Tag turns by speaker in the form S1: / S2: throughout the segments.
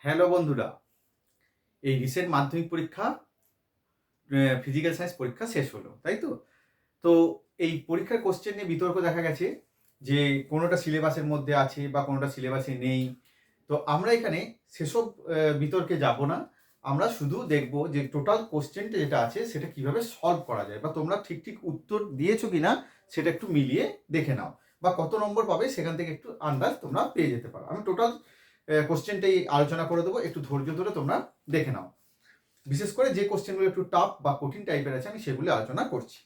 S1: Hello বন্ধুরা, এই recent মাধ্যমিক পরীক্ষা ফিজিক্যাল সায়েন্স পরীক্ষা শেষ হলো, তাই তো? তো এই পরীক্ষার কোশ্চেন নিয়ে বিতর্ক দেখা গেছে যে কোনোটা সিলেবাসের মধ্যে আছে বা কোনোটা সিলেবাসে নেই। তো আমরা এখানে সেসব বিতর্কে যাব না। আমরা শুধু দেখব যে টোটাল কোশ্চেনটা যেটা আছে সেটা কিভাবে সলভ করা যায় বা তোমরা ঠিক উত্তর দিয়েছো কিনা সেটা একটু মিলিয়ে দেখে নাও, বা কত নম্বর পাবে সেখান থেকে একটু আন্দাজ তোমরা পেয়ে যেতে পারো। আমি টোটাল কোশ্চেনটাই আলোচনা করে দেবো, একটু ধৈর্য ধরে তোমরা দেখে নাও। বিশেষ করে যে কোশ্চেনগুলো একটু টাফ বা কঠিন টাইপের আছে আমি সেগুলি আলোচনা করছি।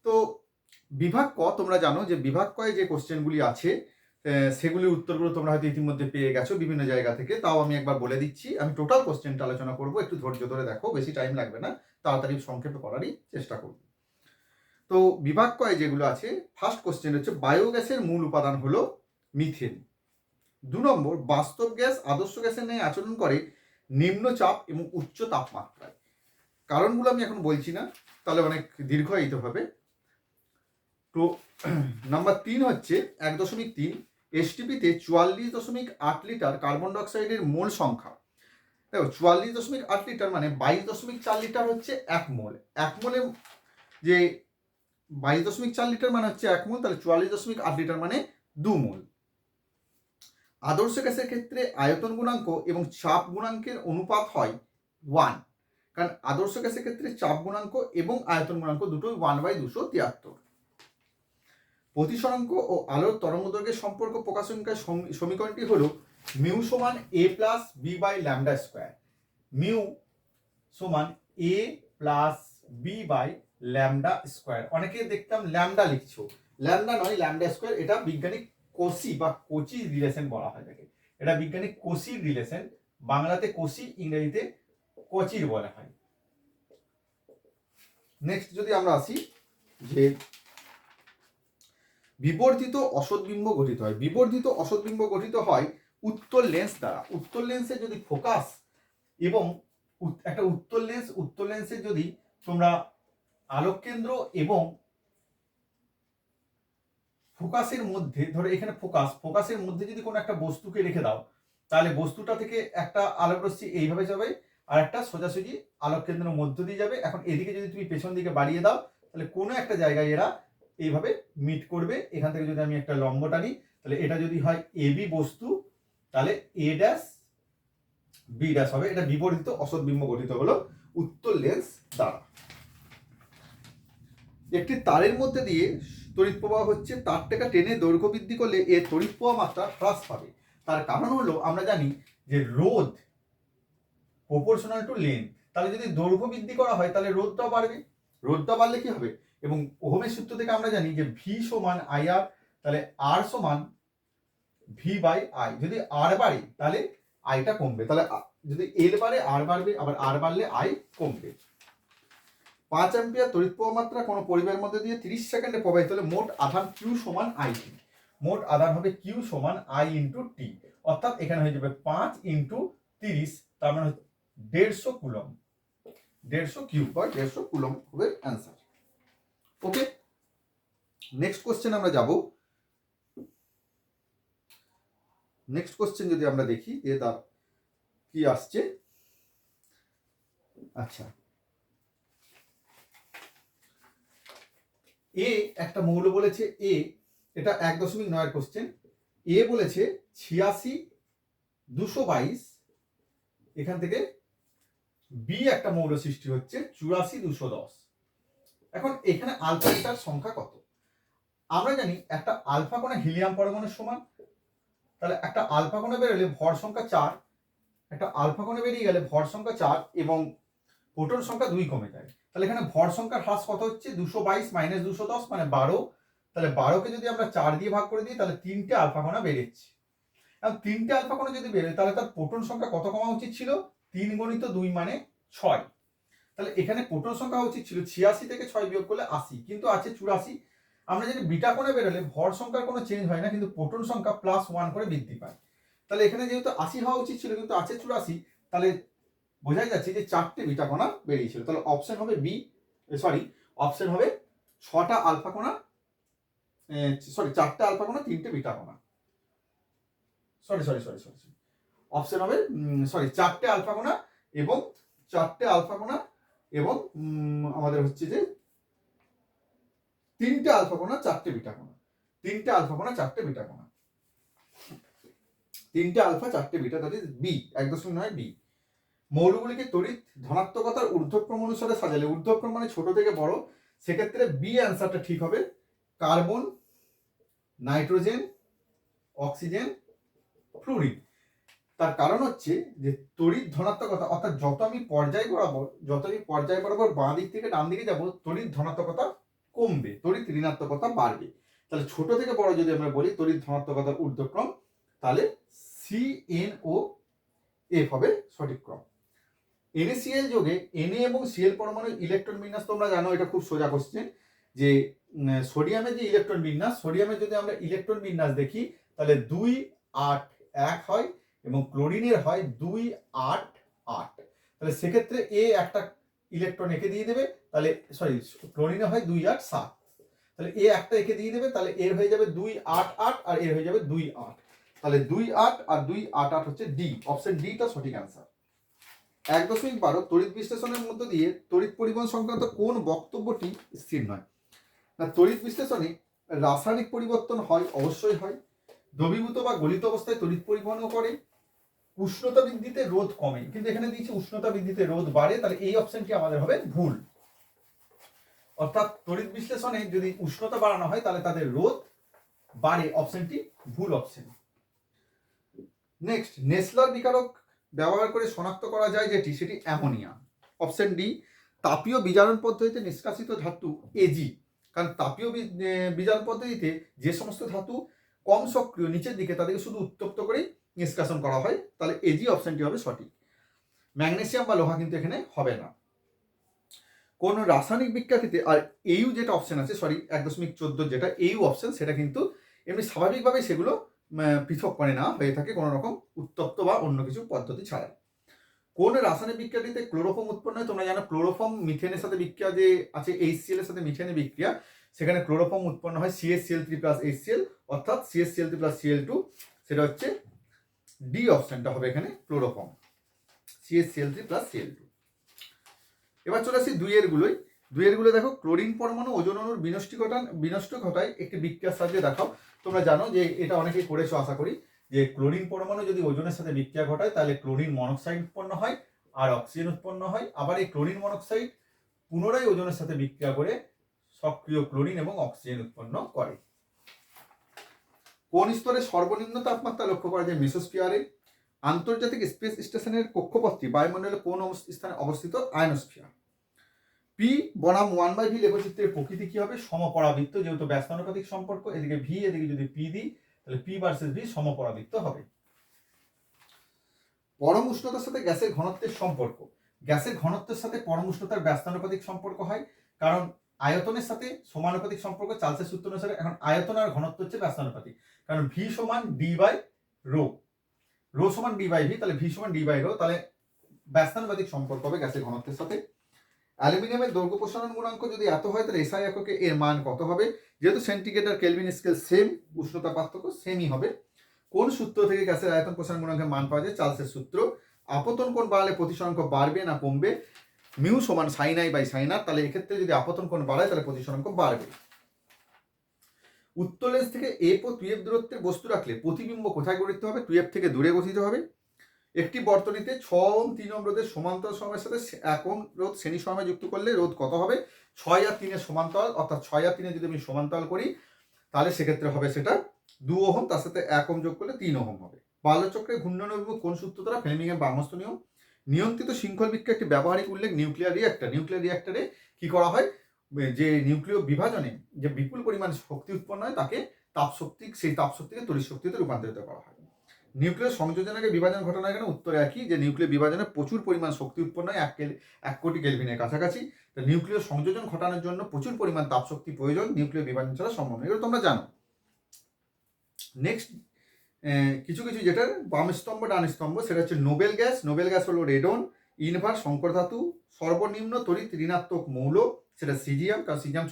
S1: তো বিভাগ ক, তোমরা জানো যে বিভাগ কয়ে যে কোশ্চেনগুলি আছে সেগুলির উত্তরগুলো তোমরা হয়তো ইতিমধ্যে পেয়ে গেছো বিভিন্ন জায়গা থেকে। তাও আমি একবার বলে দিচ্ছি, আমি টোটাল কোশ্চেনটা আলোচনা করব, একটু ধৈর্য ধরে দেখো, বেশি টাইম লাগবে না, তাড়াতাড়ি সংক্ষেপে করারই চেষ্টা করব। তো বিভাগ কয়ে যেগুলো আছে, ফার্স্ট কোশ্চেন হচ্ছে বায়োগ্যাসের মূল উপাদান হলো মিথেন। 2 নম্বর, বাস্তব গ্যাস আদর্শ গ্যাসের ন্যায় আচরণ করে নিম্নচাপ এবং উচ্চ তাপমাত্রায়। কারণগুলো আমি এখন বলছি না, তাহলে অনেক দীর্ঘায়িত হবে। তো নাম্বার 3 হচ্ছে 1.3 এসটিপিতে 44.8 লিটার কার্বন ডাইঅক্সাইডের মোল সংখ্যা। দেখো 44.8 লিটার মানে 22.4 লিটার হচ্ছে 1 মোল। 1 মোলে যে 22.4 লিটার মানে হচ্ছে 1 মোল, তাহলে 44.8 লিটার মানে 2 মোল। আদর্শ গ্যাসের ক্ষেত্রে আয়তন গুণাঙ্ক এবং চাপ গুণাঙ্কের অনুপাত হয় 1, কারণ আদর্শ গ্যাসের ক্ষেত্রে চাপ গুণাঙ্ক এবং আয়তন গুণাঙ্ক দুটোই 1/273। প্রতিসরাঙ্ক ও আলোর তরঙ্গদৈর্ঘ্যের সম্পর্ক প্রকাশনকারী সমীকরণটি হলো মিউ সমান a plus b by lambda square. Mu সমান a plus b by lambda square. অনেকে দেখতাম ল্যামডা লিখছো, ল্যামডা নয়, ল্যামডা স্কোয়ার। এটা বিজ্ঞানিক কোসি বা কোচি রিলেশন বলা হয় তাকে। এটা বিজ্ঞানিক কোসি রিলেশন, বাংলাতে কোসি, ইংরেজিতে কোচির বলা হয়। নেক্সট যদি আমরা আসি যে বিবর্ধিত অসৎবিম্ব গঠিত হয়। বিবর্ধিত অসৎবিম্ব গঠিত হয় উত্তল লেন্স দ্বারা। উত্তল লেন্সের যদি ফোকাস এবং একটা উত্তল লেন্সের যদি তোমরা আলোক কেন্দ্র এবং ফোকাসের মধ্যে, ধরো এখানে ফোকাসের মধ্যে যদি কোনো একটা বস্তুকে রেখে দাও, তাহলে বস্তুটা থেকে একটা আলোক রশ্মি এইভাবে যাবে আর একটা সোজাসুজি আলোক কেন্দ্রের মধ্য দিয়ে যাবে। এখন এদিকে যদি তুমি পেছন দিকে বাড়িয়ে দাও, তাহলে কোনো একটা জায়গায় এরা এইভাবে মিট করবে। এখান থেকে যদি আমি একটা লম্ব টানি, তাহলে এটা যদি হয় এবি বস্তু, তাহলে এ ড্যাশ বি ড্যাশ হবে। এটা বিবর্ধিত অসৎবিম্ব গঠিত হলো উত্তল লেন্স দ্বারা। একটি তারের মধ্যে দিয়ে তড়িৎ প্রবাহ হচ্ছে, তারটাকে টেনে দৈর্ঘ্য বৃদ্ধি করলে এর তড়িৎ প্রবাহ মাত্রা হ্রাস পাবে। তার কারণ হলো আমরা জানি যে রোধ প্রপোর্শনাল টু লেন্থ। তাহলে যদি দৈর্ঘ্য বৃদ্ধি করা হয় তাহলে রোধটাও বাড়বে। রোধটা বাড়লে কি হবে? এবং ওহমের সূত্র থেকে আমরা জানি যে ভি সমান আই আর, তাহলে আর সমান ভি বাই আই। যদি আর বাড়ে তাহলে আইটা কমবে, তাহলে যদি এল বাড়ে আর বাড়বে, আবার আর বাড়লে আই কমবে। 5 অ্যাম্পিয়ার তড়িৎ প্রবাহ মাত্রা কোনো পরিবাহের মধ্যে দিয়ে 30 সেকেন্ডে প্রবাহিত হলে মোট আধান কিউ সমান আই টি। মোট আধান হবে কিউ সমান আই ইন্টু টি, অর্থাৎ এখানে হয়ে যাবে 5 ইন্টু 30, তার মানে 150 কুলম। 150 কিউ বা 150 কুলম হবে অ্যান্সার। ওকে, নেক্সট কোশ্চেন আমরা যাব। নেক্সট কোশ্চেন যদি আমরা দেখি যে তার কি আসছে। আচ্ছা, এ একটা মৌল বলেছে এ, এটা 1.9 কোশ্চেন। এ বলেছে 86 222, এখান থেকে বি একটা মৌল সৃষ্টি হচ্ছে 84 210। এখন এখানে আলফাটার সংখ্যা কত? আমরা জানি একটা আলফা কোণা হিলিয়াম পরমাণুর সমান, তাহলে একটা আলফা কোণা বেরোলে ভর সংখ্যা 4, একটা আলফা কোণা বেরিয়ে গেলে ভর সংখ্যা 4 এবং প্রোটন সংখ্যা 2 কমে যায়। তাহলে এখানে ভর সংখ্যার হ্রাস কত হচ্ছে? 222 মাইনাস 210 মানে 12। তাহলে 12কে যদি আমরা 4 দিয়ে ভাগ করে দিই তাহলে 3টে আলফা কোণা বেরোচ্ছে। এখন 3টে আলফা কোণা যদি বেরোয় তাহলে তার প্রোটন সংখ্যা কত কমা উচিত ছিল? 3 গুণিত 2 মানে 6। তাহলে এখানে প্রোটন সংখ্যা উচিত ছিল 86 থেকে 6 বিয়োগ করলে 80, কিন্তু আছে 84। আমরা জানি বিটা কোণে বেরোলে ভর সংখ্যার কোনো চেঞ্জ হয় না, কিন্তু প্রোটন সংখ্যা +1 করে বৃদ্ধি পায়। তাহলে এখানে যেহেতু 80 হওয়া উচিত ছিল কিন্তু আছে 84, তাহলে বোঝাই যাচ্ছে যে 4টে বিটা কণা বেরিয়েছিল। তাহলে অপশন হবে বি, অপশন হবে 6টা আলফা কণা, 4টে আলফা কণা 3টে বিটা কণা। অপশন হবে চারটে আলফা কণা এবং আমাদের হচ্ছে যে তিনটে আলফা কণা চারটে বিটা কণা, তিনটে আলফা কণা চারটে বিটা কণা, তিনটে আলফা চারটে beta, that is B. 1.9 B. মৌলগুলিকে তড়িৎ ধনাত্মকতার ঊর্ধ্বক্রম অনুসারে সাজালে, ঊর্ধ্বক্রম মানে ছোট থেকে বড়, সেক্ষেত্রে বি অ্যান্সারটা ঠিক হবে। Carbon, nitrogen, oxygen, fluorine. তার কারণ হচ্ছে যে তড়িৎ ধনাত্মকতা, অর্থাৎ যত আমি পর্যায় বরাবর বাঁ দিক থেকে ডান দিকে যাব, তড়িৎ ধনাত্মকতা কমবে, তড়িৎ ঋণাত্মকতা বাড়বে। তাহলে ছোট থেকে বড় যদি আমরা বলি তড়িৎ ধনাত্মকতার ঊর্ধ্বক্রম, তাহলে CNOF হবে সঠিক ক্রম। NaCl যোগে Na এবং Cl পরমাণুর ইলেকট্রন বিন্যাস তোমরা জানো, এটা খুব সোজা কোশ্চেন, যে সোডিয়ামের যে ইলেকট্রন বিন্যাস, সোডিয়ামের যদি আমরা ইলেকট্রন বিন্যাস দেখি তাহলে 2 8 1 হয় এবং ক্লোরিনের হয় 2 8 8। তাহলে সেক্ষেত্রে এ একটা ইলেকট্রন একে দিয়ে দেবে, তাহলে ক্লোরিনে হয় 2 8 7, তাহলে এ একটা একে দিয়ে দেবে, তাহলে এর হয়ে যাবে 2 8 8 আর এর হয়ে যাবে 2 8, তাহলে 2 8 আর 2 8 8 হচ্ছে ডি, অপশন ডি টা সঠিক অ্যান্সার। 1.12 তড়িৎ বিশ্লেষণের মধ্য দিয়ে তড়িৎ পরিবহন সংক্রান্ত কোন বক্তব্যটি স্থির নয়? না, তড়িৎ বিশ্লেষণে রাসায়নিক পরিবর্তন হয়, অবশ্যই হয়। দ্রবীভূত বা গলিত অবস্থায় তড়িৎ পরিবহনও করে। উষ্ণতা বৃদ্ধিতে রোধ কমে, কিন্তু এখানে দিয়েছি উষ্ণতা বৃদ্ধিতে রোধ বাড়ে, তাহলে এই অপশনটি আমাদের হবে ভুল। অর্থাৎ তড়িৎ বিশ্লেষণে যদি উষ্ণতা বাড়ানো হয় তাহলে তাদের রোধ বাড়ে, অপশনটি ভুল অপশন। নেক্সট, নেসলার বিকারক ব্যবহার করে শনাক্ত করা যায় যেটি, সেটি অ্যামোনিয়া, অপশন ডি। তাপীয় বিজারণ পদ্ধতিতে নিষ্কাশিত ধাতু এজি, কারণ তাপীয় বিজারণ পদ্ধতিতে যে সমস্ত ধাতু কম সক্রিয় নিচের দিকে তাদেরকে শুধু উত্তপ্ত করেই নিষ্কাশন করা হয়, তাহলে এজি অপশনটি হবে সঠিক। ম্যাগনেসিয়াম বা লোহা কিন্তু এখানে হবে না। কোন রাসায়নিক বিক্রিয়াটিতে, আর এইউ যেটা অপশন আছে 1.14 যেটা এইউ অপশন, সেটা কিন্তু এমনি স্বাভাবিকভাবে সেগুলো পৃথক করে নেওয়া হয়ে থাকে কোনো রকম উত্তপ্ত বা অন্য কিছু পদ্ধতি ছাড়া। কোন রাসায়নিক বিক্রিয়াটিতে ক্লোরোফর্ম উৎপন্ন হয়? তোমরা জানো ক্লোরোফর্ম মিথেনের সাথে বিক্রিয়া যে আছে, HCl এর সাথে মিথেনের বিক্রিয়া, সেখানে ক্লোরোফর্ম উৎপন্ন হয় CaCl3 + HCl, অর্থাৎ CaCl3 + Cl2, সেটা হচ্ছে ডি অপশনটা হবে এখানে ক্লোরোফর্ম, CaCl3 + Cl2। এবার চলে আসি দুইয়ের গুলোই দেখো, ক্লোরিন পরমাণু ওজোন অণুর বিনষ্ট ঘটায় একটি বিক্রিয়ার সাহায্যে দেখাও। তোমরা জানো যে এটা অনেকেই করেছো আশা করি, যে ক্লোরিন পরমাণু যদি ওজনের সাথে বিক্রিয়া ঘটায় তাহলে ক্লোরিন মনোক্সাইড উৎপন্ন হয় আর অক্সিজেন উৎপন্ন হয়। আবার এই ক্লোরিন মনোক্সাইড পুনরায় ওজনের সাথে বিক্রিয়া করে সক্রিয় ক্লোরিন এবং অক্সিজেন উৎপন্ন করে। কোন স্তরে সর্বনিম্ন তাপমাত্রা লক্ষ্য করা যায়? মেসোস্ফিয়ারে। আন্তর্জাতিক স্পেস স্টেশনের কক্ষপথটি বায়ুমণ্ডলে কোন স্থানে অবস্থিত? আয়নোস্ফিয়ার। পি বনাম 1/v লেখচিত্রের প্রকৃতি কি হবে? সমপরাবৃত্ত, যেহেতু ব্যস্তানুপাতিক সম্পর্ক, এদিকে ভি এদিকে যদি পি দিই তাহলে পি ভার্সেস ভি সমপরাবৃত্ত হবে। পরম উষ্ণতার সাথে গ্যাসের ঘনত্বের সম্পর্ক, গ্যাসের ঘনত্বের সাথে পরম উষ্ণতার ব্যস্তানুপাতিক সম্পর্ক হয়, কারণ আয়তনের সাথে সমানুপাতিক সম্পর্ক চার্লসের সূত্র অনুসারে। এখন আয়তন আর ঘনত্ব হচ্ছে ব্যস্তানুপাতিক, কারণ ভি সমান ডি বাই রো, রো সমান ডি বাই ভি, তাহলে ভি সমান ডি বাই রো, তাহলে ব্যস্তানুপাতিক সম্পর্ক হবে গ্যাসের ঘনত্বের সাথে। অ্যালুমিনিয়ামের দৈর্ঘ্য প্রসারণ গুণাঙ্ক যদি এত হয় তাহলে এসআই এককে এর মান কত হবে? যেহেতু সেন্টিগ্রেড আর কেলভিন স্কেল সেম, উষ্ণতা পার্থক্য সেমই হবে। কোন সূত্র থেকে গ্যাসের আয়তন প্রসারণ গুণাঙ্কের মান পাওয়া যায়? চার্লসের সূত্র। আপতন কোণ বাড়ালে প্রতিসরাঙ্ক বাড়বে না কমবে? মিউ সমান সাইন আই বাই সাইন আর, তাহলে এক্ষেত্রে যদি আপতন কোণ বাড়ায় তাহলে প্রতিসরাঙ্ক বাড়বে। উত্তর লেন্স থেকে এফ ও 2f দূরত্বের বস্তু রাখলে প্রতিবিম্ব কোথায় গঠিত হবে? 2f থেকে দূরে গঠিত হবে। একটি বর্তনীতে 6 ওহম 3 ওহম রোধের সমান্তরাল সময়ের সাথে 1 ওহম রোধ শ্রেণী সময় যুক্ত করলে রোধ কত হবে? 6 আর 3 এর সমান্তরাল, অর্থাৎ 6 আর 3 এর যদি আমি সমান্তরাল করি তাহলে সেক্ষেত্রে হবে সেটা 2 ওহম, তার সাথে 1 ওহম যোগ করলে 3 ওহম হবে। বাল্যচক্রে ঘূর্ণন অভিমুখ কোন সূত্র দ্বারা? ফ্লেমিংয়ের বামহস্ত নিয়ম। নিয়ন্ত্রিত শৃঙ্খল বিক্রিয়া একটি ব্যবহারিক উল্লেখ নিউক্লিয়ার রিঅ্যাক্টর। নিউক্লিয়ার রিঅ্যাক্টরে কি করা হয়? যে নিউক্লিয় বিভাজনে যে বিপুল পরিমাণ শক্তি উৎপন্ন হয় তাকে তাপশক্তি, সেই তাপশক্তিকে তড়িৎ শক্তিতে রূপান্তরিত করা হয়। নিউক্লিয় সংযোজনের বিভাজন ঘটনা কেন? উত্তর একই, যে নিউক্লিয় বিভাজনে প্রচুর পরিমাণ শক্তি উৎপন্ন হয়, 1 কোটি কেলভিনের কাছাকাছি। তো নিউক্লিয় সংযোজন ঘটানোর জন্য প্রচুর পরিমাণ তাপশক্তি প্রয়োজন, নিউক্লিয় বিভাজন ছাড়া সম্ভব নয়, এগুলো তোমরা জানো। নেক্সট কিছু যেটার বাম স্তম্ভ ডান স্তম্ভ, সেটা হচ্ছে নোবেল গ্যাস। নোবেল গ্যাস হলো রেডন। ইনভার শঙ্কর ধাতু। সর্বনিম্ন তড়িৎ ঋণাত্মক মৌল, সেটা সিজিয়াম, কারণ সিজিয়াম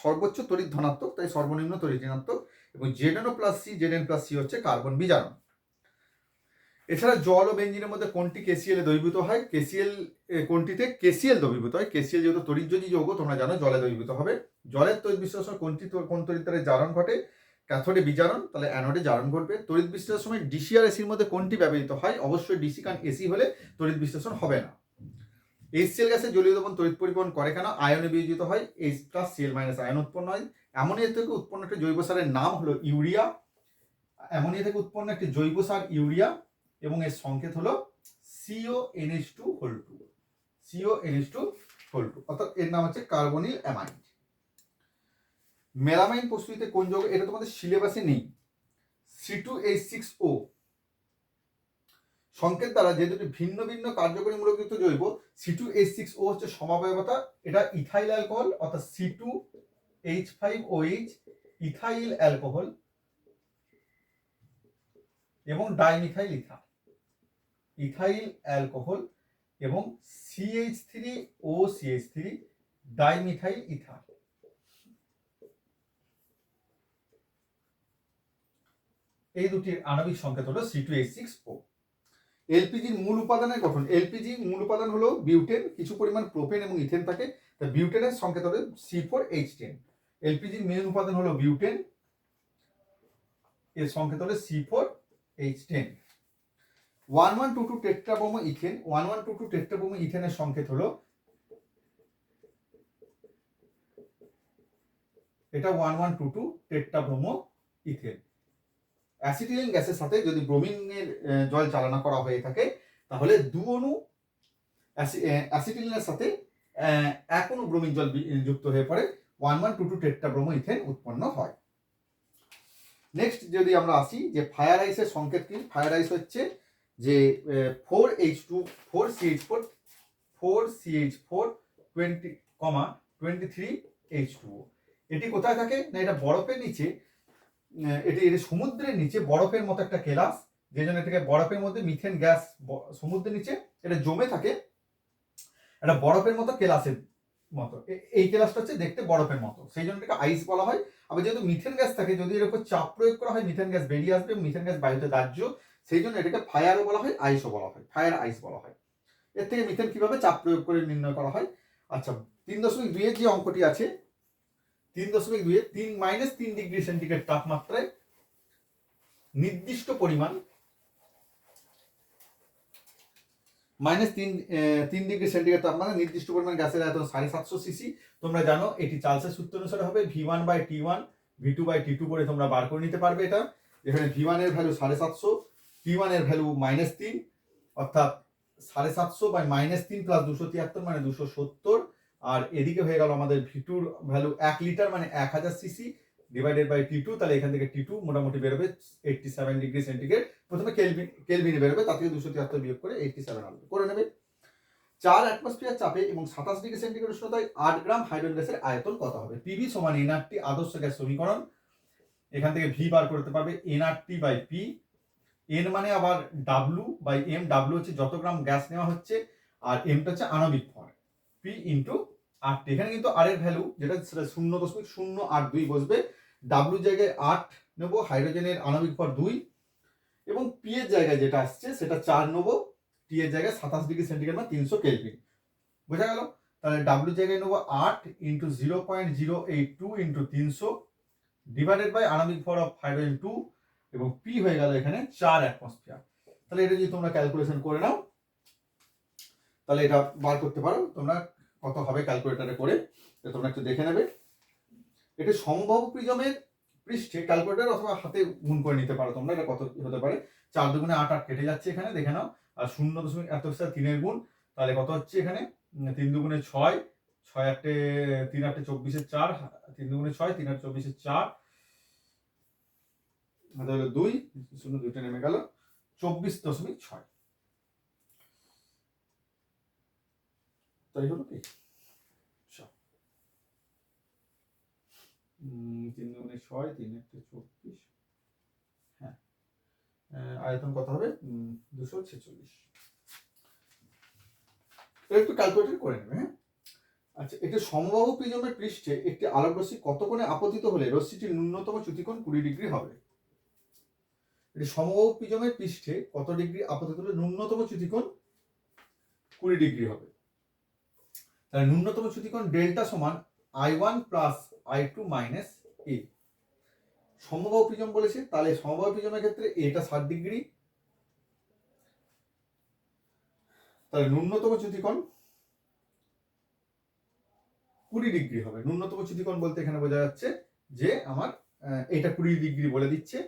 S1: সর্বোচ্চ তড়িৎ ধনাত্মক, তাই সর্বনিম্ন তড়িৎ ঋণাত্মক। এবং ZnO plus C, Zn plus C হচ্ছে কার্বন বিজারণ। এছাড়া জল ও বেঞ্জিনের মধ্যে কোনটি কেসিএল এ দ্রবীভূত হয়? কেসিএল কোনটিতে কেসিএল দ্রবীভূত হয়? কেসিএল যেহেতু তড়িৎযোজী যৌগ, তোমরা জানো জলে দ্রবীভূত হবে। জলের তড়িৎ বিশ্লেষণ কোন তড়িৎদ্বারে জারণ ঘটে? ক্যাথোডে বিজারণ, তাহলে অ্যানোডে জারণ ঘটবে। তড়িৎ বিশ্লেষণের সময় ডিসি আর এসির মধ্যে কোনটি ব্যবহৃত হয়? অবশ্যই ডিসি, কারণ এসি হলে তড়িৎ বিশ্লেষণ হবে না। HCl গ্যাসের জলীয় দ্রবণ তড়িৎ পরিবহন করে কেন? আয়নে বিয়োজিত হয়, H+Cl- আয়ন উৎপন্ন হয়। অ্যামোনিয়া থেকে উৎপন্ন একটা জৈব সারের নাম হলো ইউরিয়া। অ্যামোনিয়া থেকে উৎপন্ন একটি জৈব সার ইউরিয়া, এবং এর সংকেত হলো CONH2 CONH2, অর্থাৎ এর নাম হচ্ছে কার্বনিল অ্যামাইড। মেলামাইন প্রস্তুতিতে কোন যৌগ? এটা তোমাদের সিলেবাসে নেই। C2H6O সংকেত দ্বারা যে দুটি ভিন্ন ভিন্ন কার্যকরী মূলকযুক্ত জৈব, C2H6O হচ্ছে সমাবয়বতা, এটা ইথাইল অ্যালকোহল অর্থাৎ C2H5OH ইথাইল অ্যালকোহল এবং ডাইমিথাইল ইথাইল অ্যালকোহল এবং CH3OCH3 ডাইমিথাইল ইথার। এই দুটির আণবিক সংকেত হলো C2H6O। এলপিজির মূল উপাদানের গঠন। এলপিজির মূল উপাদান হলো বিউটেন, কিছু পরিমাণ প্রোপেন এবং ইথেন থাকে। তা বিউটেনের সংকেত হলো C4H10। এলপিজির মেন উপাদান হলো বিউটেন, এর সংকেত হলো C4H10। 1122 টেট্রাব্রোমো ইথেন, 1122 টেট্রাব্রোমো ইথেনের সংকেত হলো, এটা 1122 টেট্রাব্রোমো ইথেন। অ্যাসিটিলিন গ্যাসের সাথে যদি ব্রোমিনের জল চালনা করা হয়ে থাকে, তাহলে দু অণু অ্যাসিটিলিনের সাথে এক অণু ব্রোমিন জল যুক্ত হয়ে পড়ে 1122 টেট্রাব্রোমো ইথেন উৎপন্ন হয়। নেক্সট যদি আমরা আসি যে ফায়ার আইসের সংকেত কি? ফায়ার আইস হচ্ছে যে 4CH4 23H2O। এটি কোথায় থাকে না? এটা বরফের নিচে, এটি সমুদ্রের নিচে বরফের মতো একটা কেলাস, যে জন্য এটাকে বরফের মধ্যে মিথেন গ্যাস সমুদ্রের নিচে এটা জমে থাকে, এটা বরফের মতো কেলাসের মতো। এই কেলাসটা হচ্ছে দেখতে বরফের মতো, সেই জন্য এটাকে আইস বলা হয়। আবার যেহেতু মিথেন গ্যাস থাকে, যদি এর উপর চাপ প্রয়োগ করা হয় মিথেন গ্যাস বেরিয়ে আসবে, মিথেন গ্যাস বায়ুতে দাহ্য, সেই জন্য এটাকে ফায়ারও বলা হয়, আইসও বলা হয়, ফায়ার আইস বলা হয়। এর থেকে মিথেন কিভাবে চাপ প্রয়োগ করে নির্ণয় করা হয়? আচ্ছা, 3.2 এর যে অঙ্কটি আছে, 3.2 -3 ডিগ্রি সেন্টিগ্রেড তাপমাত্রায় নির্দিষ্ট পরিমাণ -3 ডিগ্রি সেন্টিগ্রেড তাপমাত্রা নির্দিষ্ট পরিমাণ গ্যাসের আয়তন 750 সিসি। তোমরা জানো এটি চার্লসের সূত্র অনুসারে হবে V1/T1 V2/T2 করে তোমরা বার করে নিতে পারবে। এটা এখানে V1 এর ভ্যালু 750, T1 এর ভ্যালু -3, অর্থাৎ 750 বাই -3 প্লাস 273 মানে 270, আর এদিকে হয়ে গেল আমাদের V2 ভ্যালু 1 লিটার মানে 1000 সিসি ডিভাইডেড বাই T2, তাহলে এখান থেকে T2 মোটামুটি বেরোবে 87 ডিগ্রি সেন্টিগ্রেড। প্রথমে কেলভিনে বেরোবে, তার থেকে 273 বিয়োগ করে 87 আসবে, করে নেবে। 4 অ্যাটমসফিয়ার চাপে এবং 27 ডিগ্রি সেন্টিগ্রেড উষ্ণতায় 8 গ্রাম হাইড্রোজেন গ্যাসের আয়তন কত হবে? PV সমান nRT আদর্শ গ্যাস সমীকরণ। এখান থেকে V বার করতে পারবে nRT বাই P। N মানে আবার W বাই M, W হচ্ছে যত গ্রাম গ্যাস নেওয়া হচ্ছে, আর M টা হচ্ছে আণবিক ভর, P ইন্টু RT। এখানে কিন্তু R এর ভ্যালু যেটা সেটা 0.082 বসবে, W জায়গায় 8 নেব, হাইড্রোজেনের আণবিক ভর 2, এবং P এর জায়গায় যেটা আসছে সেটা 4 নেব, T এর জায়গায় 27 ডিগ্রি সেন্টিগ্রেড মানে 300 কেলভিন। বোঝা গেল? তাহলে W জায়গায় নেব 8 ইন্টু 0.082 ইন্টু 300 ডিভাইডেড বাই আণবিক ভর অফ হাইড্রোজেন 2, এবং P হয়ে গেল এখানে 4 অ্যাটমসফিয়ার। তাহলে এটা যদি তোমরা ক্যালকুলেশন করে নাও, তাহলে এটা বার করতে পারো তোমরা কত হবে ক্যালকুলেটরে করে, তোমরা একটু দেখে নেবে। এটা সমবাহু প্রিজমের পৃষ্ঠে ক্যালকুলেটর অথবা হাতে গুণ করে নিতে পারো তোমরা, এটা কত হতে পারে। 4 দুগুণে 8, 8 কেটে যাচ্ছে এখানে, দেখে নাও। আর 0.3 এর গুণ, তাহলে কত হচ্ছে এখানে? 3 দুগুণে 6, 6 8 3 8 24 4, 3 দুগুণে 6, 3 8 24 4, তাহলে 2 0 2টা নেমে গেল, 24.6। তাই হলো কি? 3 দুগুণে 6, 3 8 24, হ্যাঁ, আয়তন কত হবে? 246। একটু ক্যালকুলেট করে নেবে, হ্যাঁ। আচ্ছা, একটি সমবাহু প্রিজমের পৃষ্ঠে একটি আলোক রশ্মি কত কোণে আপতিত হলে রশ্মিটির ন্যূনতম চ্যুতিকোণ 20 ডিগ্রি হবে? এটি সমবাহু প্রিজমের পৃষ্ঠে কত ডিগ্রি আপতিত হলে ন্যূনতম চ্যুতিকোণ 20 ডিগ্রি হবে। তাহলে ন্যূনতম চ্যুতিকোণ ডেল্টা সমান I1 প্লাস I2 মাইনাস এ। সমবাহু প্রিজম বলেছে, তাহলে সমবাহু প্রিজমের ক্ষেত্রে এটা 60 ডিগ্রি, তাহলে ন্যূনতম চ্যুতিকোণ 20 ডিগ্রি হবে। ন্যূনতম চ্যুতিকোণ বলতে এখানে বোঝা যাচ্ছে যে আমার এটা 20 ডিগ্রি বলে দিচ্ছে।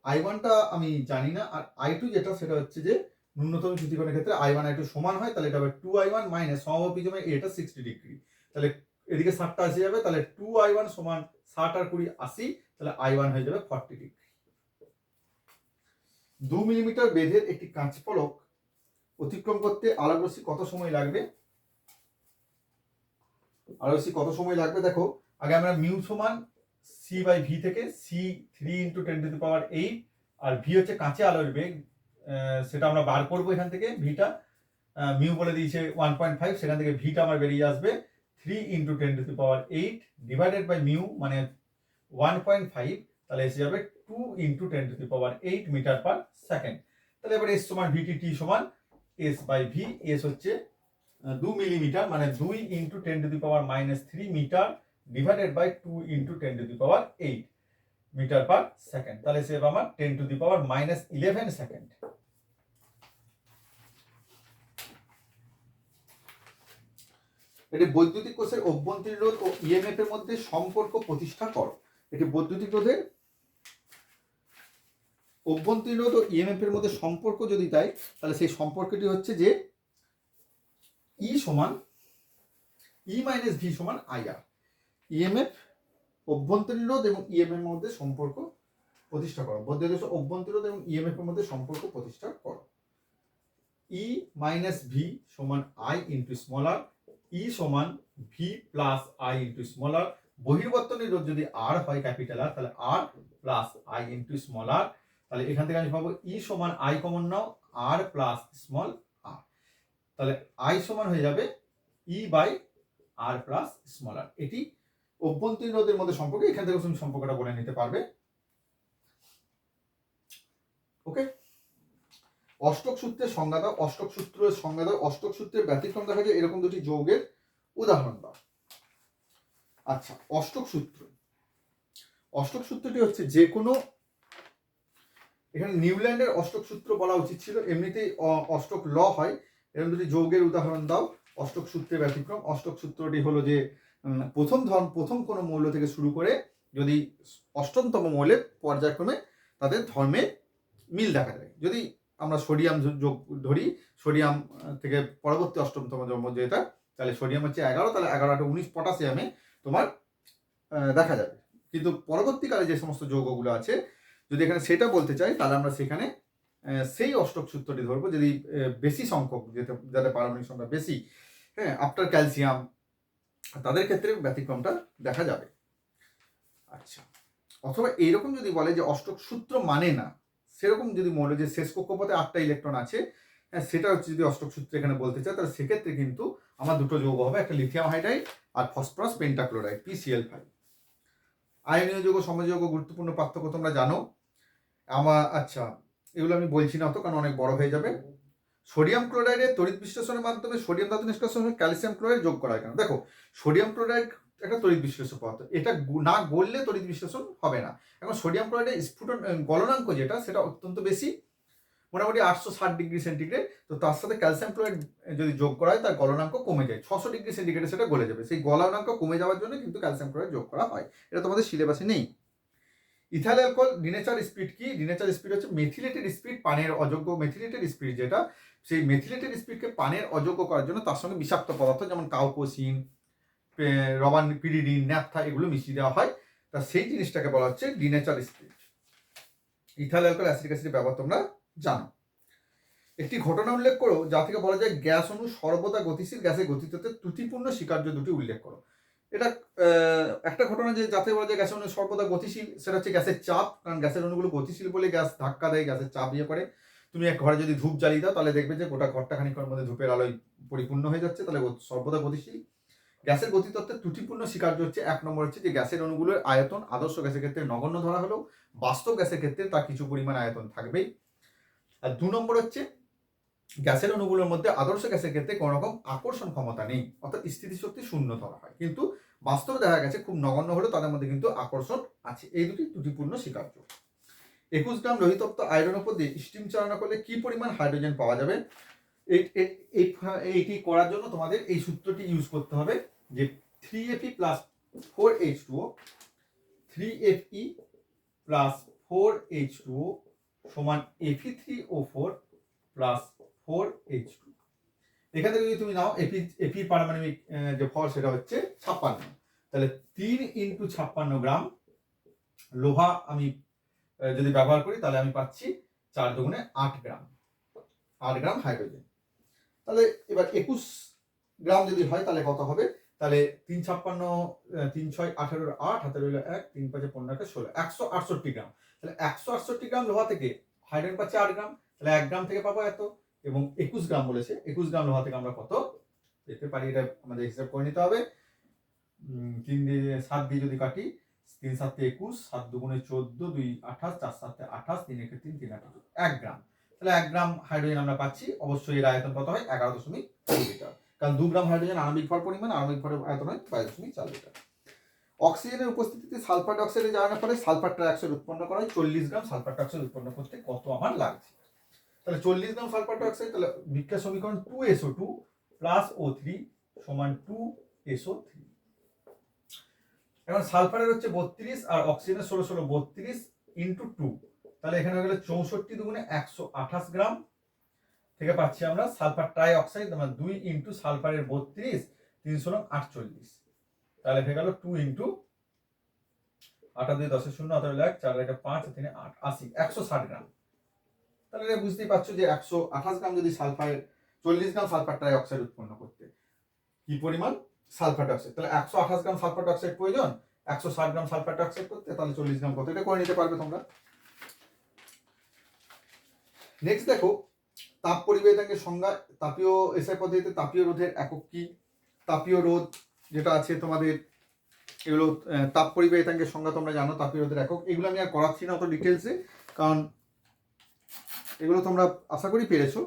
S1: I1টা আমি জানি না, আর I2 যেটা সেটা হচ্ছে যে ন্যূনতম চ্যুতিকোণের ক্ষেত্রে I1 I2 সমান হয়, তাহলে এটা হবে 2I1 মাইনাস সমবাহু প্রিজমে এটা 60 ডিগ্রি, তাহলে এদিকে 60টা আসে যাবে, তাহলে 2I1 সমান 60 আর 20 80, তাহলে I1 হয়ে যাবে 40 ডিগ্রি। 2 মিলিমিটার বেধের একটি কাঁচ ফলক অতিক্রম করতে আলোকরশ্মি কত সময় লাগবে? আলোকরশ্মি কত সময় লাগবে দেখো, আগে আমরা মিউ সমান সি বাই ভি থেকে সি 3 × 10⁸ আর ভি হচ্ছে কাঁচে আলোর বেগ, সেটা আমরা বার করবো এখান থেকে। ভিটা মিউ বলে দিয়েছে 1.5, সেখান থেকে ভিটা আমার বেরিয়ে আসবে 3 × 10⁸ ডিভাইডেড বাই মিউ মানে 1.5, তাহলে এসে যাবে 2 × 10⁸ মিটার পার সেকেন্ড। তাহলে এবার এস সমান ভিটি টি সমান এস বাই ভি। এস হচ্ছে 2 মিলিমিটার মানে 2 × 10⁻³ metre divided by 2 × 10⁸ metre per second, তাহলে সে আমার 10⁻11 সেকেন্ড। এটি বৈদ্যুতিক কোষের অভ্যন্তরীণ রোধ ও ইএমএফ এর মধ্যে সম্পর্ক প্রতিষ্ঠা করো। এটি বৈদ্যুতিক রোধের অভ্যন্তরীণ রোধ ও ইএমএফ এর মধ্যে সম্পর্ক যদি তাই, তাহলে সেই সম্পর্কটি হচ্ছে যে ই সমান ই মাইনাস ভি সমান আইআর। ইএমএফ অভ্যন্তরীণ রোধ এবং ইএমএফ এর মধ্যে সম্পর্ক প্রতিষ্ঠা করো। বৈদ্যুতিক অভ্যন্তরীণ রোধ এবং ইএমএফ এর মধ্যে সম্পর্ক প্রতিষ্ঠা করো। ই মাইনাস ভি সমান I into small R, E সমান V plus I into small R. বহির্বর্তনের রোধ যদি আর হয় ক্যাপিটাল আর, তাহলে R plus I into small R. তাহলে এখান থেকে আমি পাবো ই সমান আই কমন নাও, আর প্লাস স্মল আর, তাহলে আই সমান হয়ে যাবে E by R plus small R. এটি অভ্যন্তরীণ রোধের মধ্যে সম্পর্ক, এখান থেকে তুমি সম্পর্কটা বলে নিতে পারবে। ওকে, অষ্টক সূত্রের সংজ্ঞা দাও। অষ্টক সূত্রের সংজ্ঞা দাও। অষ্টক সূত্রের ব্যতিক্রম দেখা যায় এরকম দুটি যৌগের উদাহরণ দাও। আচ্ছা, অষ্টক সূত্র, অষ্টক সূত্রটি হচ্ছে যে কোনো, এখানে নিউল্যান্ডের অষ্টক সূত্র বলা উচিত ছিল, এমনিতেই অষ্টক ল হয়। এরকম দুটি যৌগের উদাহরণ দাও। অষ্টক সূত্রের ব্যতিক্রম, অষ্টক সূত্রটি হলো যে প্রথম কোনো মৌল থেকে শুরু করে যদি অষ্টমতম মৌলের পর্যায়ক্রমে তাদের ধর্মে মিল দেখা যায়। যদি আমরা সোডিয়াম যোগ ধরি, সোডিয়াম থেকে পরবর্তী অষ্টমতম মৌল যেটা, তাহলে সোডিয়াম হচ্ছে 11, তাহলে 11 × 19 পটাশিয়ামে তোমার দেখা যাবে। কিন্তু পরবর্তীকালে যে সমস্ত যৌগগুলো আছে যদি এখানে সেটা বলতে চাই, তাহলে আমরা সেখানে সেই অষ্টক সূত্রটি ধরবো যদি বেশি সংখ্যক, যাদের পারমাণবিক সংখ্যা বেশি, হ্যাঁ, আফটার ক্যালসিয়াম, তাদের ক্ষেত্রে ব্যতিক্রমটা দেখা যাবে। আচ্ছা, অথবা এইরকম যদি বলে যে অষ্টক সূত্র মানে না, সেরকম যদি মনে যে শেষ কক্ষপথে 8টা ইলেকট্রন আছে, হ্যাঁ, সেটা হচ্ছে যদি অষ্টক সূত্র এখানে বলতে চায়, তাহলে সেক্ষেত্রে কিন্তু আমার দুটো যৌগ হবে, একটা লিথিয়াম হাইড্রাইড আর ফসফরাস পেন্টাক্লোরাইড PCl5। আয়নীয় যৌগ সমযোগ গুরুত্বপূর্ণ পার্থক্য তোমরা জানো। আচ্ছা, এগুলো আমি বলছি না অত, কারণ অনেক বড় হয়ে যাবে। সোডিয়াম ক্লোরাইডের তড়িৎ বিশ্লেষণের মাধ্যমে সোডিয়াম ধাতু নিষ্কাশনের ক্যালসিয়াম ক্লোরাইড যোগ করা হয় কেন? দেখো, সোডিয়াম ক্লোরাইড একটা তড়িৎ বিশ্লেষক পদার্থ, এটা না গললে তড়িৎ বিশ্লেষণ হবে না। এখন সোডিয়াম ক্লোরাইডের স্ফুটন গলনাঙ্ক যেটা, সেটা অত্যন্ত বেশি, মোটামুটি 860 ডিগ্রি সেন্টিগ্রেড। তো তার সাথে ক্যালসিয়াম ক্লোরাইড যদি যোগ করা হয়, তার গলনাঙ্ক কমে যায়, 600 ডিগ্রি সেন্টিগ্রেডে সেটা গলে যাবে। সেই গলনাঙ্ক কমে যাওয়ার জন্য কিন্তু ক্যালসিয়াম ক্লোরাইড যোগ করা হয়, এটা তোমাদের সিলেবাসে নেই। ইথাইল অ্যালকোহল ডিনেচার স্পিড কি? ডিনেচার স্পিড হচ্ছে মেথিলেটেড স্পিড, পানের অযোগ্য মেথিলেটেড স্পিড যেটা, সেই মেথিলেটেড স্পিডকে পানের অযোগ্য করার জন্য তার সঙ্গে বিষাক্ত পদার্থ যেমন কাউকোসিন, রবান পিরিডিন, ন্যাপথা এগুলো মিশিয়ে দেওয়া হয়, তা সেই জিনিসটাকে বলা হচ্ছে denature speed. Ethyl alcohol acetic অ্যাসিডের ব্যবহার তোমরা জানো। একটি ঘটনা উল্লেখ করো যা থেকে বলা যায় গ্যাস অণু সর্বদা গতিশীল, গ্যাসের গতিত্বতে ত্রুটিপূর্ণ স্বীকার্য দুটি উল্লেখ করো। এটা একটা ঘটনা যে যাতে বলা যায় গ্যাসের অণু সর্বদা গতিশীল, সেটা হচ্ছে গ্যাসের চাপ, কারণ গ্যাসের অণুগুলো গতিশীল বলে গ্যাস ধাক্কা দেয়, গ্যাসের চাপ ইয়ে করে। তুমি এক ঘরে যদি ধূপ জ্বালিয়ে দাও, তাহলে দেখবে যে গোটা ঘরটা খানিকক্ষণের মধ্যে ধূপের আলোয় পরিপূর্ণ হয়ে যাচ্ছে, তাহলে সর্বদা গতিশীল। গ্যাসের গতিতত্ত্বের ত্রুটিপূর্ণ স্বীকার্য হচ্ছে 1 নম্বর হচ্ছে যে গ্যাসের অণুগুলোর আয়তন আদর্শ গ্যাসের ক্ষেত্রে নগণ্য ধরা হলেও বাস্তব গ্যাসের ক্ষেত্রে তার কিছু পরিমাণ আয়তন থাকবেই। আর 2 নম্বর হচ্ছে গ্যাসের অণুগুলোর মধ্যে আদর্শ গ্যাসের ক্ষেত্রে কোনো রকম আকর্ষণ ক্ষমতা নেই, অর্থাৎ স্থিতিশক্তি শূন্য ধরা হয়, কিন্তু বাস্তবে দেখা গেছে খুব নগণ্য হলেও তাদের মধ্যে কিন্তু আকর্ষণ আছে। এই দুটি ত্রুটিপূর্ণ স্বীকার্য। 21 গ্রাম লোহিতপ্ত আয়রনের উপর দিয়ে স্টিম চালনা করলে কি পরিমাণ হাইড্রোজেন পাওয়া যাবে? এইটি করার জন্য তোমাদের এই সূত্রটি ইউজ করতে হবে যে 3Fe plus 4H2O 3Fe plus 4H2O সমান Fe3O4 প্লাস 4H2। এখান থেকে যদি তুমি নাও এপি পারমাণবিক যে ভর সেটা হচ্ছে 56, তাহলে 3 × 56 গ্রাম লোহা আমি যদি ব্যবহার করি তাহলে আমি পাচ্ছি 4 দুগুণে 8 গ্রাম হাইড্রোজেন। তাহলে এবার 21 গ্রাম যদি হয় তাহলে কত হবে? তাহলে 3 56 3 6 18 8 হাতে রইল 1 3 5 15 16 168 গ্রাম। তাহলে 168 গ্রাম লোহা থেকে হাইড্রোজেন পাচ্ছি 8 গ্রাম, তাহলে 1 গ্রাম থেকে পাবো এত, এবং 21 গ্রাম বলেছে, 21 গ্রাম লোহা থেকে আমরা কত পেতে পারি এটা আমাদের হিসাব করে নিতে হবে। 3 দিয়ে 7 দিয়ে যদি কাটি 3 7 21 7 দুগুণে 14 2 28 4 7 28 3 1 3 3 8 1 গ্রাম। তাহলে 1 গ্রাম হাইড্রোজেন আমরা পাচ্ছি, অবশ্যই এর আয়তন কত হয় 11.2 লিটার, কারণ 2 গ্রাম হাইড্রোজেন আণবিক ভর পরিমাণ, আণবিক ভরের আয়তন হয় 22.4 লিটার। অক্সিজেনের উপস্থিতিতে সালফার ডাইঅক্সাইডে জানানোর ফলে সালফার ট্রাইঅক্সাইড উৎপন্ন করা হয়। 40 গ্রাম সালফার ট্রাইঅক্সাইড উৎপন্ন করতে কত আমার লাগছে? তাহলে 40 গ্রাম সালফার ট্রাইঅক্সাইড, তাহলে বিক্রিয়া সমীকরণ 2SO2 প্লাস O3 সমান 2SO3। এখন সালফারের হচ্ছে 32 আর অক্সিজেনের 16 16 32 ইন্টু 2, তাহলে এখানে হয়ে গেল 64 দুগুণে 128 গ্রাম থেকে পাচ্ছি আমরা সালফার ট্রাই অক্সাইড, মানে 2 ইন্টু সালফারের 32 300 48, তাহলে হয়ে গেল 2 ইন্টু 8 2 10 0 8 1 4 1 5 3 8 80 160 গ্রাম। তাহলে বুঝতেই পারছো যে 128 গ্রাম যদি সালফার 40 গ্রাম সালফার ট্রাই অক্সাইড উৎপন্ন করতে কি পরিমাণ সালফার ডাইঅক্সাইড, তাহলে 128 গ্রাম সালফার ডাইঅক্সাইড প্রয়োজন 160 গ্রাম সালফার ডাইঅক্সাইড করতে, তাহলে 40 গ্রাম কত, এটা করে নিতে পারবে তোমরা। নেক্সট দেখো তাপ পরিবেশনাঙ্কের সংজ্ঞা। তাপীয় এসআই পদ্ধতিতে তাপীয় রোধের একক কি? তাপীয় রোধ যেটা আছে তোমাদের এগুলো তাপ পরিবেশনাঙ্কের সংজ্ঞা তোমরা জানো, তাপীয় রোধের একক, এগুলো আমি আর করাচ্ছি না অত ডিটেলসে, কারণ এগুলো তোমরা আশা করি পেরেছো।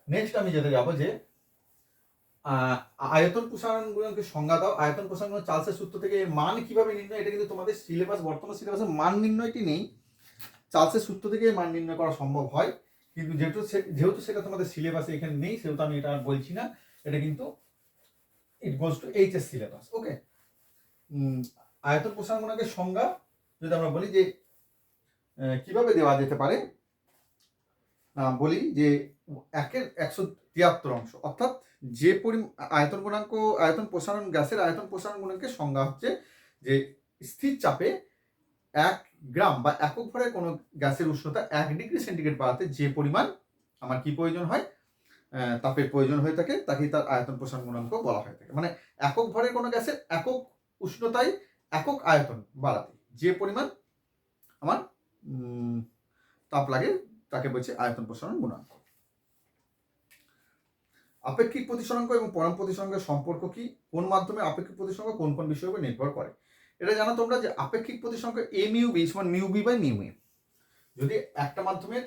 S1: নেক্সট আমি যেতে যাবো যে আয়তন প্রসারণ গুণাঙ্কের সংজ্ঞা দাও। আয়তন প্রসারণ গুণাঙ্ক চার্লসের সূত্র থেকে মান কিভাবে নির্ণয়, এটা কিন্তু তোমাদের সিলেবাস বর্তমান সিলেবাসে মান নির্ণয়টি নেই, চার্লসের সূত্র থেকে মান নির্ণয় করা সম্ভব হয়, কিন্তু যেহেতু সেটা তোমাদের সিলেবাসে এখানে নেই সেহেতু আমি এটা আর বলছি না, এটা কিন্তু ইট গোজ টু এইচএস সিলেবাস। ওকে, আয়তন প্রসারণ গুণাঙ্কের সংজ্ঞা যদি আমরা বলি যে কিভাবে দেওয়া যেতে পারে, বলি যে 1/173 অংশ, অর্থাৎ যে আয়তন গুণাঙ্ক, আয়তন প্রসারণ, গ্যাসের আয়তন প্রসারণ গুণাঙ্কের সংজ্ঞা হচ্ছে যে স্থির চাপে 1 গ্রাম বা একক ভরের কোনো গ্যাসের উষ্ণতা 1 ডিগ্রি সেন্টিগ্রেড বাড়াতে যে পরিমাণ আমার কি প্রয়োজন হয়, তাপের প্রয়োজন হয়ে থাকে, তাকেই তার আয়তন প্রসারণ গুণাঙ্ক বলা হয়ে থাকে। মানে একক ভরের কোনো গ্যাসের একক উষ্ণতায় একক আয়তন বাড়াতে যে পরিমাণ আমার তাপ লাগে তাকে বলছে আয়তন প্রসারণ গুণাঙ্ক। আপেক্ষিক প্রতিসরাঙ্ক এবং পরম প্রতিসরাঙ্কের সম্পর্ক কি? কোন মাধ্যমে আপেক্ষিক প্রতিসরাঙ্ক কোন কোন বিষয়ের উপর নির্ভর করে? এটা জানো তোমরা যে আপেক্ষিক প্রতিসরাঙ্ক a মিউ b সমান mu b by mu a। যদি একটা মাধ্যমের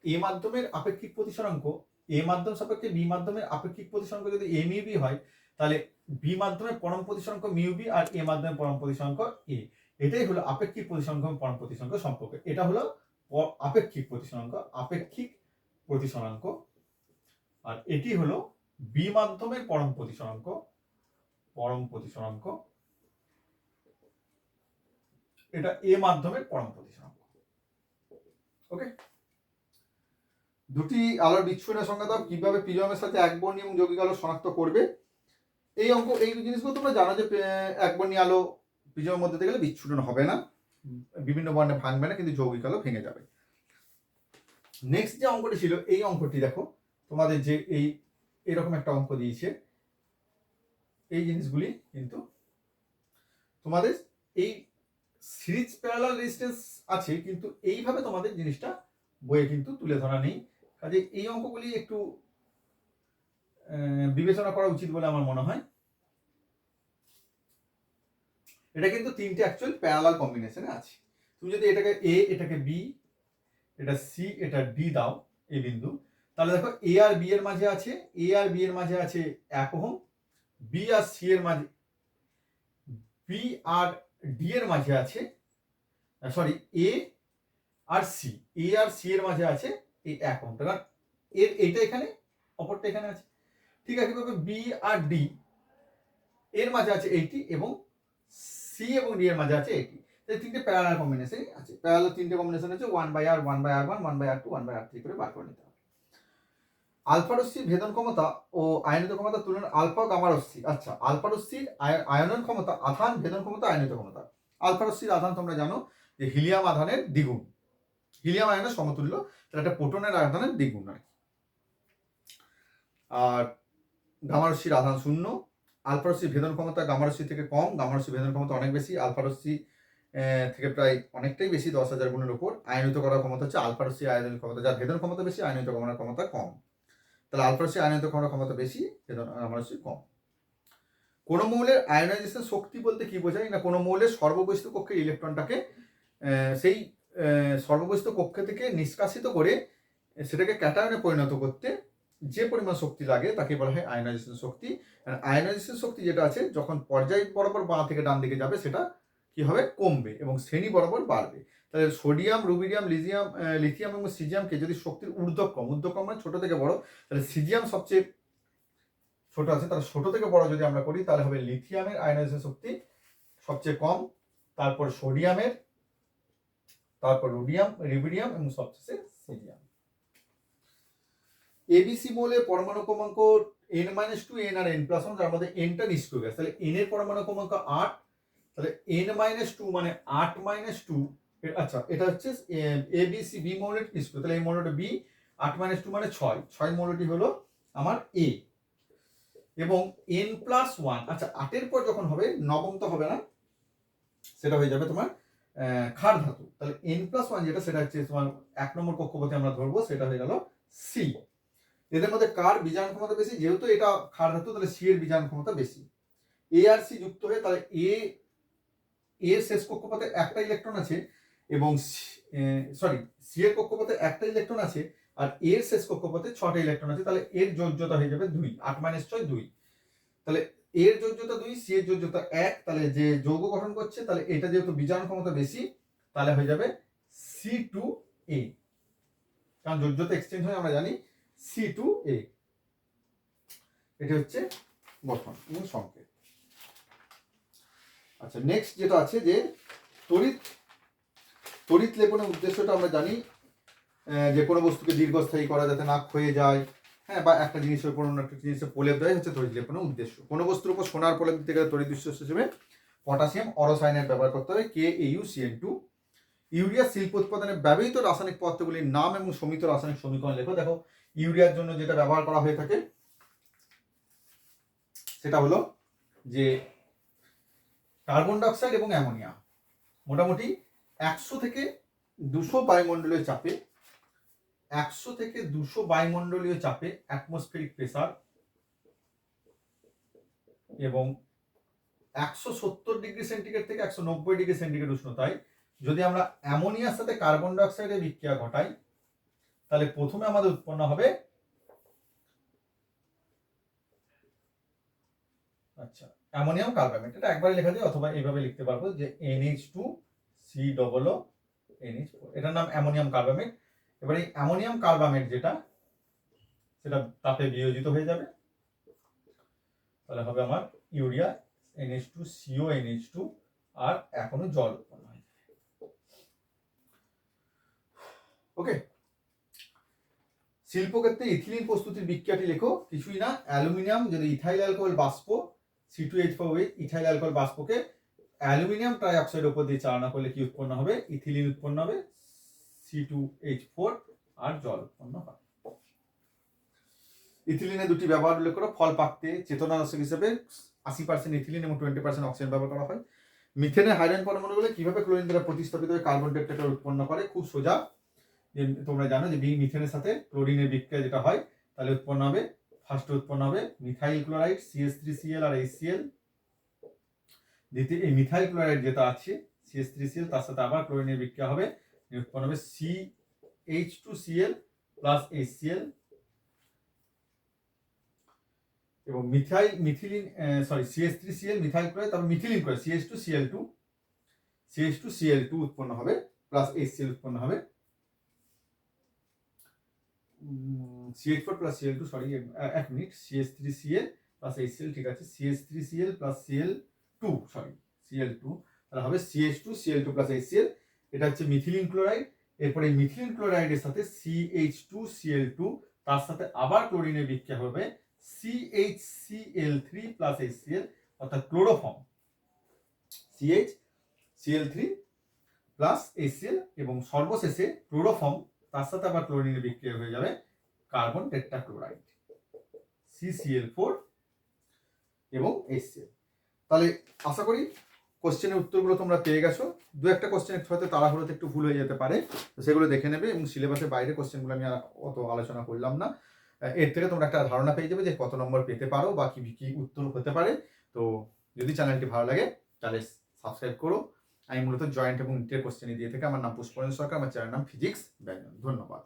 S1: a মাধ্যমের আপেক্ষিক প্রতিসরাঙ্ক a মাধ্যম সাপেক্ষে b মাধ্যমের আপেক্ষিক প্রতিসরাঙ্ক যদি a মিউ b হয়, তাহলে b মাধ্যমের পরম প্রতিসরাঙ্ক মিউ b আর a মাধ্যমের পরম প্রতিসরাঙ্ক a। এটাই হলো আপেক্ষিক প্রতিসরাঙ্ক এবং পরম প্রতিসরাঙ্ক সম্পর্ক। এটা হলো আপেক্ষিক প্রতিসরাঙ্ক, আপেক্ষিক প্রতিসরাঙ্ক, আর এটি হলো বি মাধ্যমের পরম প্রতিসরাঙ্ক, পরম প্রতিসরাঙ্ক, এটা এ মাধ্যমের পরম প্রতিসরাঙ্ক। ওকে, দুটি আলোর বিচ্ছুরণের সংজ্ঞা দাও। কিভাবে প্রিজমের সাথে একবর্ণী এবং যৌগিক আলো শনাক্ত করবে? এই জিনিসগুলো তোমরা জানো যে একবর্ণী আলো প্রিজমের মধ্যে গেলে বিচ্ছুরণ হবে না, বিভিন্ন বর্ণে ভাঙবে না, কিন্তু যৌগিক আলো ভেঙে যাবে। নেক্সট যে অঙ্কটি ছিল, এই অঙ্কটি দেখো তোমাদের যে এরকম একটা অঙ্ক দিয়েছে, এই জিনিসগুলি কিন্তু তোমাদের এই সিরিজ প্যারালাল রেজিস্ট্যান্স আছে, কিন্তু এইভাবে তোমাদের জিনিসটা বইয়ে কিন্তু তুলে ধরা নেই, কাজে এই অঙ্কগুলি একটু বিবেচনা করা উচিত বলে আমার মনে হয়। এটা কিন্তু তিনটে অ্যাকচুয়াল প্যারালাল কম্বিনেশনে আছে। তুমি যদি এটাকে এ, এটাকে বি, এটা সি, এটা ডি দাও এই বিন্দু, তাহলে দেখো এ আর বি এর মাঝে আছে, এ আর বি এর মাঝে আছে 1 ওহম, বি আর সি এর মাঝে, বি আর ডি এর মাঝে আছে, সরি এ আর সি, এ আর সি এর মাঝে আছে এই 1 ওহম, কারণ এর এইটা এখানে, অপরটা এখানে আছে। ঠিক আছে, কিভাবে বি আর ডি এর মাঝে আছে 80 এবং সি এবং ডি এর মাঝে আছে 80। এই তিনটে প্যারালাল কম্বিনেশন আছে। প্যারালাল তিনটে কম্বিনেশন আছে 1/r, 1/r1, 1/r2, 1/r3 করে বার করে নিতে হবে। আলফা রশ্মির ভেদন ক্ষমতা ও আয়নিত ক্ষমতা তুলনা আলফা ও গামা রশ্মি। আচ্ছা, আলফা রশ্মির আয়নন ক্ষমতা, আধান, ভেদন ক্ষমতা, আয়নিত ক্ষমতা। আলফা রশ্মির আধান তোমরা জানো যে হিলিয়াম আধানের দ্বিগুণ, হিলিয়াম আয়নের সমতুল্য, তাহলে একটা প্রোটনের আধানের দ্বিগুণ হয়। আর গামা রশ্মির আধান 0। আলফা রশ্মির ভেদন ক্ষমতা গামা রশ্মি থেকে কম, গামা রশ্মির ভেদন ক্ষমতা অনেক বেশি, আলফা রশ্মি থেকে প্রায় অনেকটাই বেশি, 10,000 গুণের উপর। আয়নিত করার ক্ষমতা হচ্ছে আলফা রশ্মির আয়নিত ক্ষমতা, যার ভেদন ক্ষমতা বেশি, আয়নিত করার ক্ষমতা কম। তাহলে আলফা রশ্মির আয়নিত করার ক্ষমতা বেশি, ভেদন গামা রশ্মি কম। কোন মৌলের আয়নাইজেশন শক্তি বলতে কি বোঝায় না, কোন মৌলের সর্ববহিস্থ কক্ষের ইলেকট্রনটাকে সেই সর্ববহিস্থ কক্ষ থেকে নিষ্কাশিত করে সেটাকে ক্যাটায়নে পরিণত করতে যে পরিমাণ শক্তি লাগে তাকে বলা হয় আয়নাইজেশন শক্তি। আয়নাইজেশন শক্তি যেটা আছে, যখন পর্যায় বরাবর বাঁ থেকে ডান দিকে যাবে সেটা কি হবে, কমবে এবং শ্রেণী বরাবর বাড়বে। তাহলে সোডিয়াম, রুবিডিয়াম, লিথিয়াম এবং সিজিয়ামকে যদি শক্তির ঊর্ধ্বক্রম মানে ছোট থেকে বড়, তাহলে সিজিয়াম সবচেয়ে ছোট আছে, তাহলে ছোট থেকে বড় যদি আমরা করি তাহলে হবে লিথিয়ামের আয়নাইজেশন শক্তি সবচেয়ে কম, তারপর সোডিয়ামের, তারপর রুবিডিয়াম এবং সবচেয়ে সিজিয়াম। এবিসি মৌলের পরমাণু ক্রমাঙ্ক n-2, n আর n+1, যার মধ্যে nটা নিষ্ক্রিয় গ্যাস, তাহলে n এর পরমাণু ক্রমাঙ্ক 8, তাহলে n-2 মানে 8-2। আচ্ছা, এটা হচ্ছে এবিসি বি মৌলের নিষ্ক্রিয়, তাহলে এই মৌলটা বি, 8-2 মানে 6 মৌলটি হলো আমার এ। এবং n+1, আচ্ছা 8 এর পর যখন হবে, নবমটা হবে না, সেটা হয়ে যাবে তোমার ক্ষার ধাতু। তাহলে n+1 যেটা, সেটা হচ্ছে তোমার 1 নম্বর কক্ষপথে আমরা ধরবো, সেটা হয়ে গেল সি। এদের মধ্যে কার বীজাণু ক্ষমতা বেশি, যেহেতু এটা ক্ষার ধাতু তাহলে সি এর বীজাণু ক্ষমতা বেশি। এ আর সি যুক্ত হয়ে, তাহলে এর শেষ কক্ষপথে একটা ইলেকট্রন আছে এবং সি এর কক্ষপথে একটা ইলেকট্রন আছে আর এর শেষ কক্ষপথে 6টা ইলেকট্রন আছে, তাহলে এর যোজ্যতা হয়ে যাবে 2, 8-6 2। তাহলে এর যোজ্যতা 2, সি এর যোজ্যতা 1, তাহলে যে যৌগ গঠন করছে, তাহলে এটা যেহেতু বীজাণু ক্ষমতা বেশি, তাহলে হয়ে যাবে C2A, কারণ যোজ্যতা এক্সচেঞ্জ হয় আমরা জানি, C2A। এটা হচ্ছে গঠন এবং সংকেত। আচ্ছা, নেক্সট যেটা আছে যে তড়িৎ লেপনের উদ্দেশ্যটা আমরা জানি, যে কোনো বস্তুকে দীর্ঘস্থায়ী করা যাতে না ক্ষয়ে যায়, হ্যাঁ, বা একটা জিনিসের উপর অন্য একটা জিনিসের প্রলেপ দেয় হচ্ছে তড়িৎ লেপনের উদ্দেশ্য। কোনো বস্তুর উপর সোনার প্রলেপ দিতে গেলে তড়িৎ উৎস হিসেবে পটাশিয়াম অরসায়নের ব্যবহার করতে হবে, KAuCN2। ইউরিয়া শিল্প উৎপাদনে ব্যবহৃত রাসায়নিক পদার্থগুলির নাম এবং সমিত রাসায়নিক সমীকরণ লেখো। দেখো, ইউরিয়ার জন্য যেটা ব্যবহার করা হয়ে থাকে সেটা হলো যে কার্বন ডাইঅক্সাইড এবং অ্যামোনিয়া, মোটামুটি 100 থেকে 200 বায়ুমণ্ডলীয় চাপে, 100 থেকে 200 বায়ুমণ্ডলীয় চাপে অ্যাটমসফেরিক প্রেসার এবং 170 ডিগ্রি সেন্টিগ্রেড থেকে 190 ডিগ্রি সেন্টিগ্রেড উষ্ণতায় যদি আমরা অ্যামোনিয়ার সাথে কার্বন ডাইঅক্সাইডের বিক্রিয়া ঘটাই, তাহলে প্রথমে আমাদের উৎপন্ন হবে, আচ্ছা, অ্যামোনিয়াম কার্বামেট। এটা একবারে লেখা যায়, অথবা এইভাবে লিখতে পারবো যে NH2COO NH4, এটার নাম অ্যামোনিয়াম কার্বামেট। এবারে এই অ্যামোনিয়াম কার্বামেট যেটা, সেটা তাপে বিয়োজিত হয়ে যাবে, তাহলে হবে আমার ইউরিয়া NH2CO NH2, আর এখনো জল উৎপন্ন হয়। ওকে, শিল্পক্ষেত্রে ইথিলিন প্রস্তুতির বিক্রিয়াটি লেখো। কিছুই না, অ্যালুমিনিয়াম যদি ইথাইল অ্যালকোহল বাষ্প C2H4 ইথাইল অ্যালকোহল বাষ্পকে অ্যালুমিনিয়াম ট্রাইঅক্সাইড উপর দিয়ে চালনা করলে কি উৎপন্ন হবে, ইথিলিন উৎপন্ন হবে, C2H4, আর জল উৎপন্ন হবে। ইথিলিনের দুটি ব্যবহার উল্লেখ করো। ফল পাকতে চেতনানাশক হিসেবে 80% ইথিলিন এবং 20% অক্সিজেন ব্যবহার করা হয়। মিথেনের হাইড্রোজেন পরমাণুগুলো কিভাবে ক্লোরিন দ্বারা প্রতিস্থাপিত হয়ে কার্বন টেট্রাটার উৎপন্ন করে, খুব সোজা। তোমরা জানো যে মিথেনের সাথে ক্লোরিনের বিক্রিয়া যেটা হয়, তাহলে উৎপন্ন হবে ফার্স্টে উৎপন্ন হবে মিথাইল ক্লোরাইড CH3Cl আর HCl। দ্বিতীয় এই মিথাইল ক্লোরাইড যেটা আছে CH3Cl তার সাথে আবার ক্লোরিনের বিক্রিয়া হবে, উৎপন্ন হবে CH2Cl প্লাস HCl। এবং CH3Cl মিথাইল ক্লোরাইড, তারপর মিথিলিন ক্লোরাইড CH2Cl2 উৎপন্ন হবে প্লাস HCl উৎপন্ন হবে। CH4 প্লাস Cl2 সরি এক মিনিট, CH3Cl প্লাস HCl ঠিক আছে, CH3Cl plus Cl2 sorry Cl2 তাহলে হবে CH2Cl2 প্লাস HCl। এটা হচ্ছে মিথিলিন ক্লোরাইড। এরপরে মিথিলিন ক্লোরাইডের সাথে CH2Cl2 তার সাথে আবার ক্লোরিনের বিক্রিয়া হবে CHCl3 প্লাস HCl অর্থাৎ ক্লোরোফর্ম CHCl3 প্লাস HCl। এবং সর্বশেষে ক্লোরোফর্ম তার সাথে আবার ক্লোরিনের বিক্রিয়া হয়ে যাবে কার্বন টেট্রাক্লোরাইড CCl4 এবং HCl। তাহলে আশা করি কোশ্চেনের উত্তরগুলো তোমরা পেয়ে গেছো। দু একটা কোশ্চেনের হয়তো তাড়াহুড়োতে একটু ভুল হয়ে যেতে পারে, তো সেগুলো দেখে নেবে। এবং সিলেবাসের বাইরে কোশ্চেনগুলো আমি আর অত আলোচনা করলাম না। এর থেকে তোমরা একটা ধারণা পেয়ে যাবে যে কত নম্বর পেতে পারো বা কি কি উত্তর হতে পারে। তো যদি চ্যানেলটি ভালো লাগে তাহলে সাবস্ক্রাইব করো। আমি মূলত জয়েন্ট এবং ইন্টার কোশ্চেনে দিয়ে থেকে, আমার নাম পুষ্পরঞ্জন সরকার, আমার চ্যানেলের নাম ফিজিক্স ব্যঞ্জন। ধন্যবাদ।